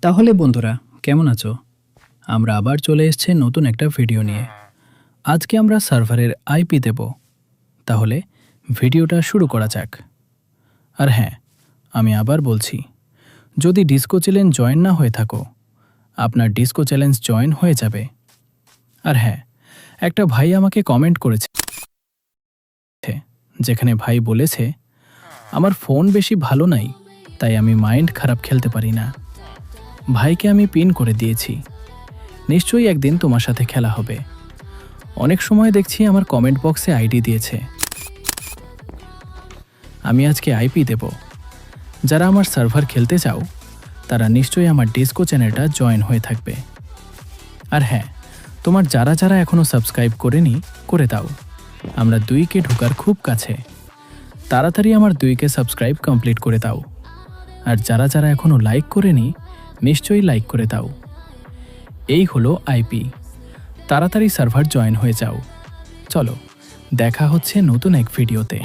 তাহলে বন্ধুরা কেমন আছো? আমরা আবার চলে এসেছি নতুন একটা ভিডিও নিয়ে। আজকে আমরা সার্ভারের আইপি দেব। তাহলে ভিডিওটা শুরু করা যাক। আর হ্যাঁ, আমি আবার বলছি, যদি ডিসকো চ্যালেঞ্জ জয়েন না হয়ে থাকো, আপনার ডিসকো চ্যালেঞ্জ জয়েন হয়ে যাবে। আর হ্যাঁ, একটা ভাই আমাকে কমেন্ট করেছে, যেখানে ভাই বলেছে আমার ফোন বেশি ভালো নাই, তাই আমি মাইন্ড খারাপ খেলতে পারি না। ভাইকে আমি পিন করে দিয়েছি। নিশ্চয়ই একদিন তোমার সাথে খেলা হবে। অনেক সময় দেখছি আমার কমেন্ট বক্সে আইডি দিয়েছে। আমি আজকে আইপি দেব। যারা আমার সার্ভার খেলতে চাও, তারা নিশ্চয়ই আমার ডিসকো চ্যানেলটা জয়েন হয়ে থাকবে। আর হ্যাঁ, তোমার যারা যারা এখনও সাবস্ক্রাইব করেনি, করে দাও। আমরা 2K ঢোকার খুব কাছে। তাড়াতাড়ি আমার 2K সাবস্ক্রাইব কমপ্লিট করে দাও। আর যারা যারা এখনও লাইক করেনি, নিশ্চয়ই লাইক করে দাও। এই হলো আইপি। তাড়াতাড়ি সার্ভার জয়েন হয়ে যাও। চলো, দেখা হচ্ছে নতুন এক ভিডিওতে।